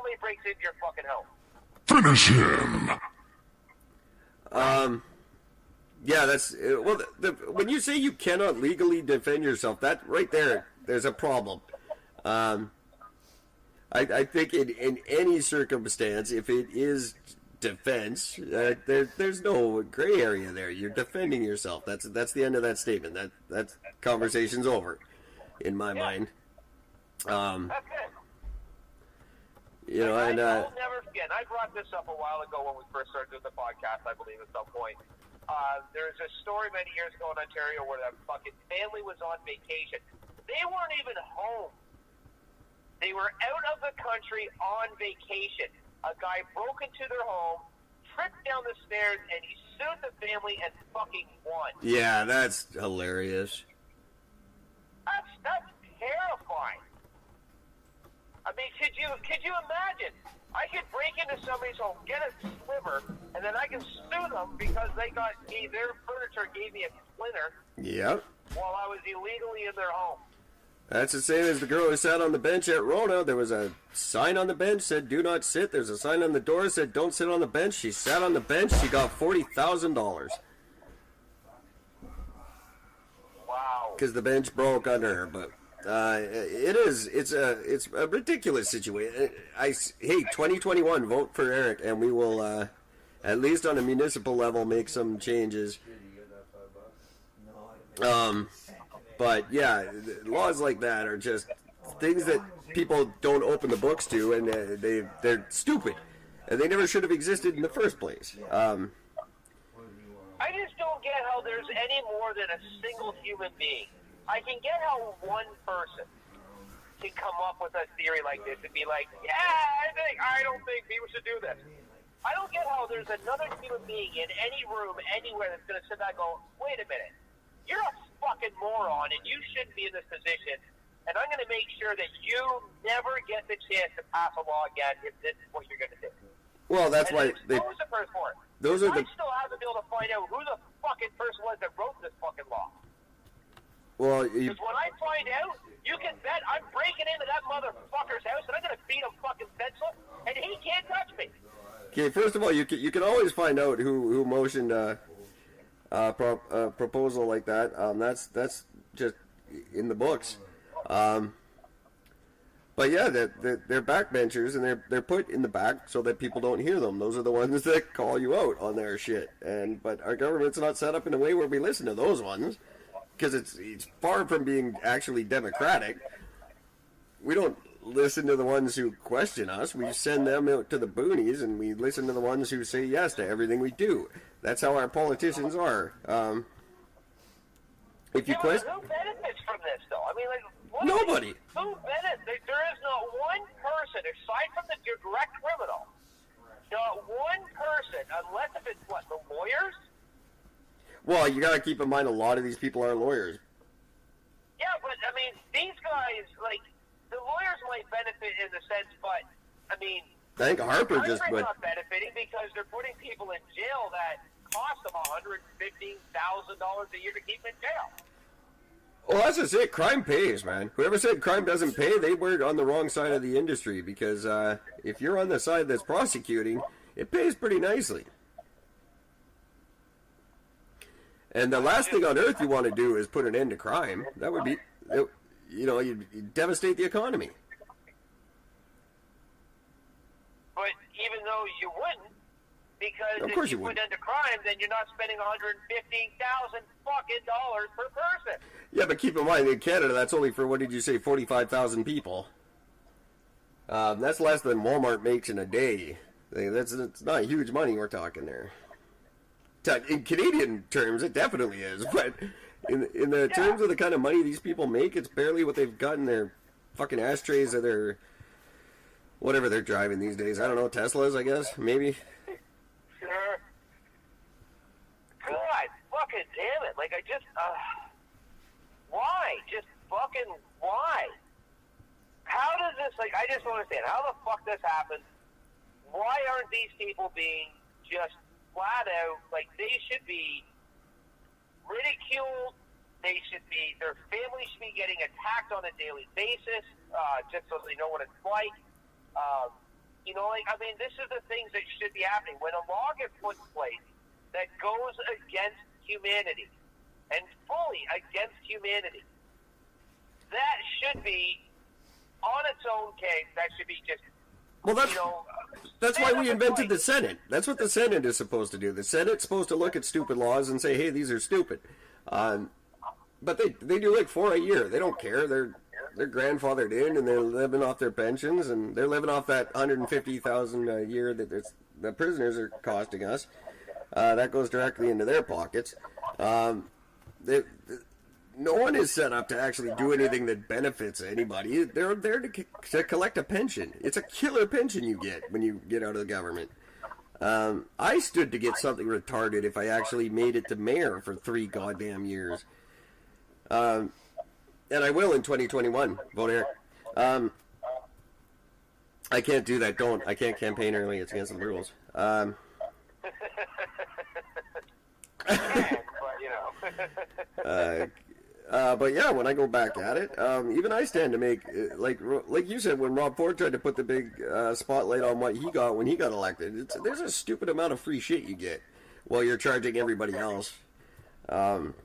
somebody breaks into your fucking home? Finish him. Yeah, that's well. When you say you cannot legally defend yourself, that right there's a problem. I think in any circumstance, if it is defense, there's no gray area there. You're defending yourself. That's the end of that statement. That conversation's over, in my mind. That's it. You know, and I'll never forget. I brought this up a while ago when we first started doing the podcast, I believe, at some point. There's a story many years ago in Ontario where that fucking family was on vacation. They weren't even home. They were out of the country on vacation. A guy broke into their home, tripped down the stairs, and he sued the family and fucking won. yeah, that's hilarious. That's terrifying. I mean, could you imagine? I could break into somebody's home, get a sliver, and then I can sue them because their furniture gave me a splinter. Yep. While I was illegally in their home. That's the same as the girl who sat on the bench at Rona. There was a sign on the bench said "Do not sit." There's a sign on the door said "Don't sit on the bench." She sat on the bench. She got $40,000. Wow. Because the bench broke under her, but it's a ridiculous situation. Hey, 2021, vote for Eric, and we will at least on a municipal level make some changes. But yeah, laws like that are just things that people don't open the books to, and they're stupid, and they never should have existed in the first place. I just don't get how there's any more than a single human being. I can get how one person can come up with a theory like this and be like, yeah, I don't think people should do this. I don't get how there's another human being in any room, anywhere, that's going to sit back and go, wait a minute, you're a fucking moron and you shouldn't be in this position, and I'm going to make sure that you never get the chance to pass a law again if this is what you're going to do. Well, that's why they... Those are I still haven't been able to find out who the fucking person was that wrote this fucking law. Well, because when I find out, you can bet I'm breaking into that motherfucker's house and I'm going to beat him fucking senseless, and he can't touch me. Okay, first of all, you can always find out who motioned a proposal like that. That's just in the books. But yeah, they're backbenchers, and they're put in the back so that people don't hear them. Those are the ones that call you out on their shit. But our government's not set up in a way where we listen to those ones, because it's far from being actually democratic. We don't listen to the ones who question us. We send them out to the boonies, and we listen to the ones who say yes to everything we do. That's how our politicians are. If you question, who benefits from this, though? I mean, like, nobody. Who benefits? There is not one person, aside from the direct criminal, not one person, unless if it's, the lawyers? Well, you got to keep in mind a lot of these people are lawyers. Yeah, but, I mean, these guys, the lawyers might benefit in the sense, but, I mean... I think Harper just went... not benefiting because they're putting people in jail that cost them $115,000 a year to keep in jail. Well, that's just it. Crime pays, man. Whoever said crime doesn't pay, they were on the wrong side of the industry, because if you're on the side that's prosecuting, it pays pretty nicely. And the last thing on earth you want to do is put an end to crime. That would be, you'd devastate the economy. But even though you wouldn't, because of course if you put into crime, then you're not spending $115,000 fucking dollars per person. Yeah, but keep in mind, in Canada, that's only for, what did you say, 45,000 people. That's less than Walmart makes in a day. It's not huge money we're talking there. In Canadian terms, it definitely is, but in the terms of the kind of money these people make, it's barely what they've got in their fucking ashtrays of their whatever they're driving these days. I don't know, Teslas, I guess, maybe. Sure. God, fucking damn it! I just, why? Just fucking why? How does this? I just don't understand how the fuck this happens. Why aren't these people being just flat out, they should be ridiculed, their families should be getting attacked on a daily basis, just so they know what it's like. You know, like, I mean, this is the things that should be happening. When a law gets put in place that goes against humanity, and fully against humanity, that should be, on its own case, that should be just, well, that's why we invented the Senate. That's what the Senate is supposed to do. The Senate's supposed to look at stupid laws and say, hey, these are stupid. But they do like 4 a year. They don't care. They're grandfathered in, and they're living off their pensions, and they're living off that $150,000 a year that the prisoners are costing us. That goes directly into their pockets. No one is set up to actually do anything that benefits anybody. They're there to collect a pension. It's a killer pension you get when you get out of the government. I stood to get something retarded if I actually made it to mayor for 3 goddamn years. And I will in 2021. Vote Eric. I can't do that. I can't campaign early. It's against the rules. But, you know. But yeah, when I go back at it, even I stand to make, like you said, when Rob Ford tried to put the big spotlight on what he got when he got elected, there's a stupid amount of free shit you get while you're charging everybody else.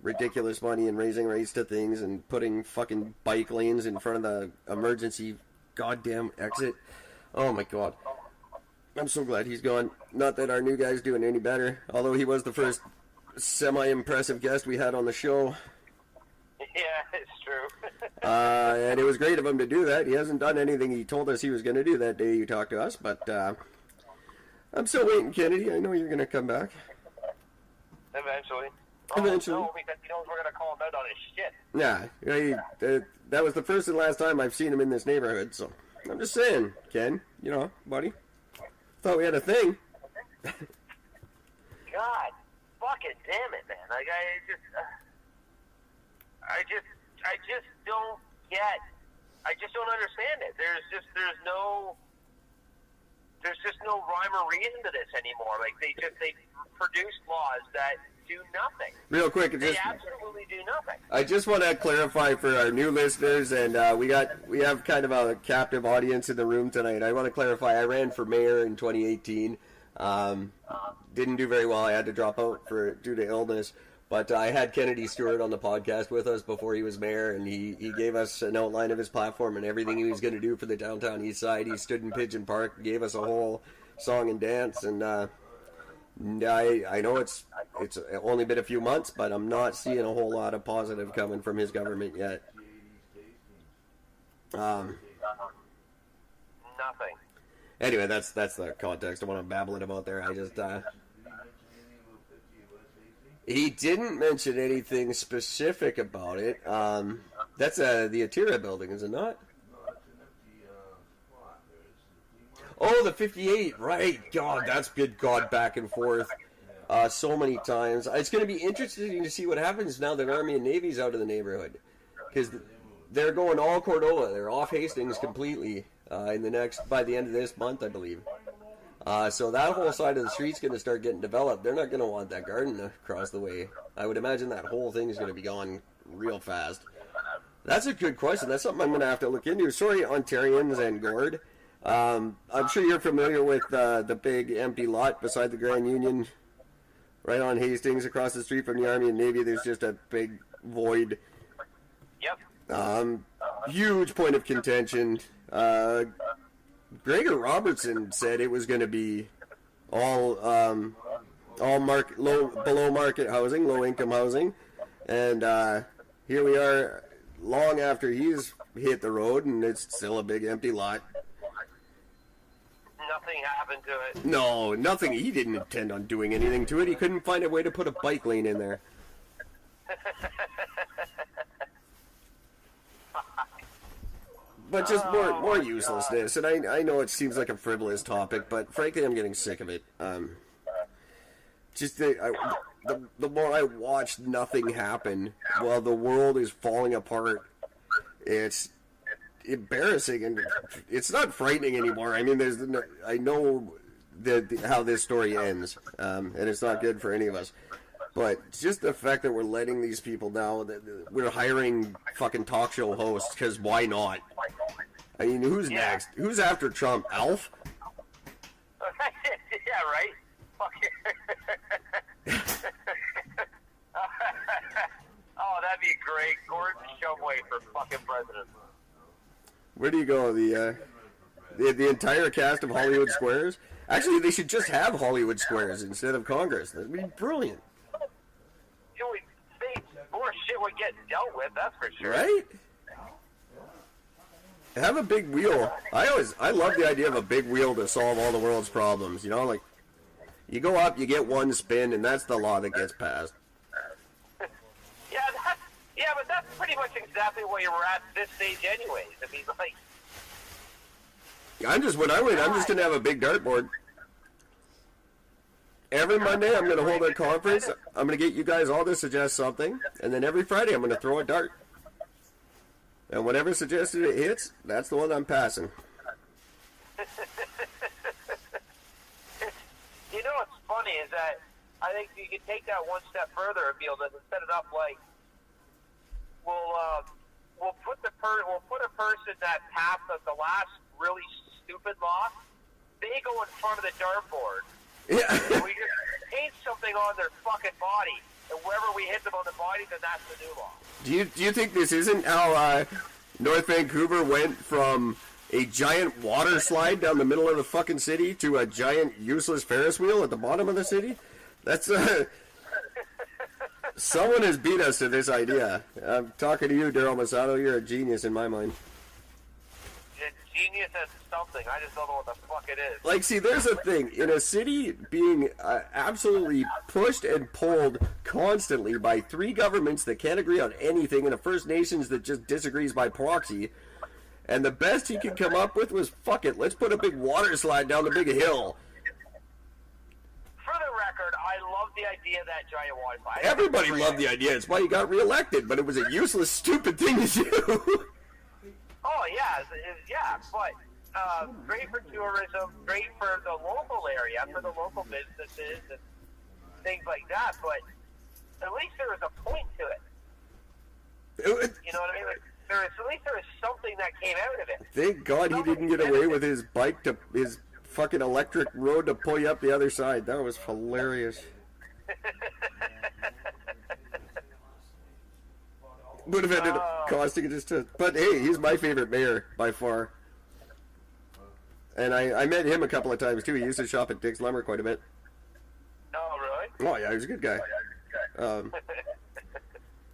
Ridiculous money and raising rates to things and putting fucking bike lanes in front of the emergency goddamn exit. Oh my god. I'm so glad he's gone. Not that our new guy's doing any better, although he was the first semi-impressive guest we had on the show. Yeah, it's true. And it was great of him to do that. He hasn't done anything he told us he was going to do that day you talked to us, but I'm still waiting, Kennedy. I know you're going to come back. Eventually. Eventually. No, because he knows we're going to call him out on his shit. Yeah, that was the first and last time I've seen him in this neighborhood, so I'm just saying, Ken, you know, buddy. Thought we had a thing. God, fucking damn it, man. Like, I just don't get. I just don't understand it. There's just no rhyme or reason to this anymore. Like they produce laws that do nothing. Real quick, they absolutely do nothing. I just want to clarify for our new listeners, and we have kind of a captive audience in the room tonight. I want to clarify. I ran for mayor in 2018. Didn't do very well. I had to drop out due to illness. But I had Kennedy Stewart on the podcast with us before he was mayor, and he gave us an outline of his platform and everything he was going to do for the downtown east side. He stood in Pigeon Park, gave us a whole song and dance, and I know it's only been a few months, but I'm not seeing a whole lot of positive coming from his government yet. Nothing. Anyway, that's the context of what I'm babbling about there. I just he didn't mention anything specific about it. That's the Atira building, is it not? Oh, the 58, right. God, that's good God back and forth so many times. It's going to be interesting to see what happens now that Army and Navy's out of the neighborhood. Because they're going all Cordova. They're off Hastings completely by the end of this month, I believe. So that whole side of the street's going to start getting developed. They're not going to want that garden across the way. I would imagine that whole thing is going to be gone real fast. That's a good question. That's something I'm going to have to look into. Sorry, Ontarians and Gord. I'm sure you're familiar with the big empty lot beside the Grand Union, right on Hastings, across the street from the Army and Navy. There's just a big void. Yep. Huge point of contention. Gregor Robertson said it was going to be all below market housing, low income housing, and here we are, long after he's hit the road, and it's still a big empty lot. Nothing happened to it. No, nothing. He didn't intend on doing anything to it. He couldn't find a way to put a bike lane in there. But just more uselessness, and I know it seems like a frivolous topic, but frankly, I'm getting sick of it. Just the more I watch nothing happen while the world is falling apart, it's embarrassing, and it's not frightening anymore. I mean, I know how this story ends, and it's not good for any of us. But just the fact that we're letting these people now, that we're hiring fucking talk show hosts, because why not? I mean, who's next? Who's after Trump? Alf? Oh, that'd be great. Gordon Shumway for fucking president. Where do you go? The entire cast of Hollywood Squares? Actually, they should just have Hollywood Squares instead of Congress. That'd be brilliant. More shit would get dealt with, that's for sure. Right? Have a big wheel. I love the idea of a big wheel to solve all the world's problems. You know, like, you go up, you get one spin, and that's the law that gets passed. Yeah, but that's pretty much exactly where you were at this stage anyways. I mean, like... When I win, I'm just going to have a big dartboard. Every Monday, I'm going to hold a conference. I'm going to get you guys all to suggest something. And then every Friday, I'm going to throw a dart. And whatever suggested it hits, that's the one I'm passing. You know what's funny is that I think you could take that one step further and be able to set it up like we'll put a person that passed the last really stupid law. They go in front of the dartboard. Yeah. And we just paint something on their fucking body, and wherever we hit them on the body, then that's the new law. Do you think this isn't how North Vancouver went from a giant water slide down the middle of the fucking city to a giant useless Ferris wheel at the bottom of the city? That's someone has beat us to this idea. I'm talking to you, Daryl Masato. You're a genius in my mind. A genius at something. I just don't know what the fuck it is. Like, see, there's a thing. In a city being absolutely pushed and pulled constantly by three governments that can't agree on anything and a First Nations that just disagrees by proxy, and the best he could come up with was, fuck it, let's put a big water slide down the big hill. For the record, I love the idea of that giant water slide. Everybody loved the idea. It's why he got reelected, but it was a useless, stupid thing to do. Oh, yeah, but great for tourism, great for the local area, for the local businesses and things like that, but at least there was a point to it. You know what I mean? Like, at least there was something that came out of it. Thank God he didn't get away with his bike to his fucking electric road to pull you up the other side. That was hilarious. Would have ended up costing it just to... But hey, he's my favorite mayor by far. And I met him a couple of times too. He used to shop at Dick's Lumber quite a bit. Oh, really? Oh yeah, he's a good guy.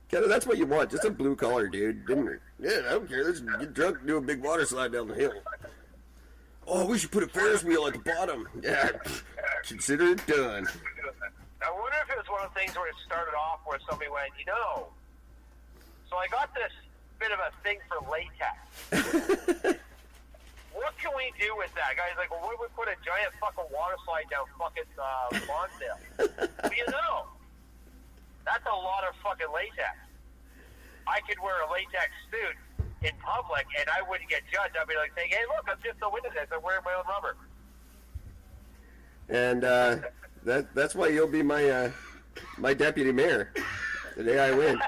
Kenna, that's what you want. Just a blue collar dude. Yeah, I don't care. Let's get drunk and do a big water slide down the hill. Oh, we should put a Ferris wheel at the bottom. Yeah, consider it done. I wonder if it was one of the things where it started off where somebody went, so I got this bit of a thing for latex. What can we do with that? Guy's like, well, what if we put a giant fucking water slide down fucking Lonsdale? Well, that's a lot of fucking latex. I could wear a latex suit in public and I wouldn't get judged. I'd be like saying, hey, look, I'm just so into this. I'm wearing my own rubber. And that's why you'll be my deputy mayor the day I win.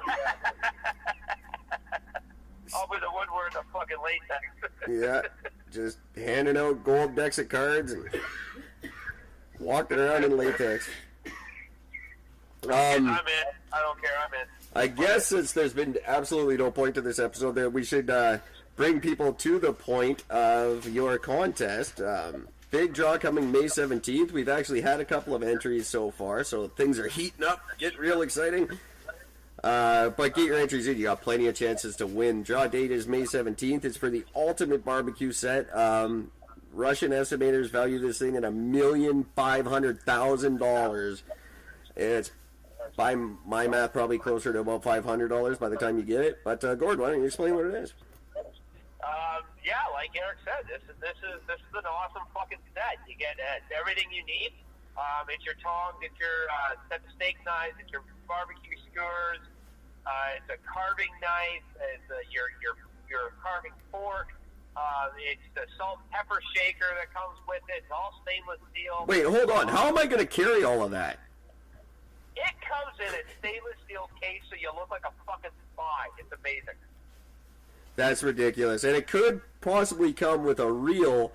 I'll be the one wearing the fucking latex. Yeah, just handing out gold decks of cards and walking around in latex. I'm in. I don't care. I'm in. I guess since there's been absolutely no point to this episode, that we should bring people to the point of your contest. Big draw coming May 17th. We've actually had a couple of entries so far, so things are heating up, getting real exciting. But get your entries in. You got plenty of chances to win. Draw date is May 17th. It's for the ultimate barbecue set. Russian estimators value this thing at $1,500,000. It's, by my math, probably closer to about $500 by the time you get it. But Gord, why don't you explain what it is? Yeah, like Eric said, this is an awesome fucking set. You get everything you need. It's your tongs, it's your set of steak knives, it's your barbecue skewers, it's a carving knife, it's your carving fork, it's the salt and pepper shaker that comes with it. It's all stainless steel. Wait, hold on. How am I going to carry all of that? It comes in a stainless steel case, so you look like a fucking spy. It's amazing. That's ridiculous. And it could possibly come with a reel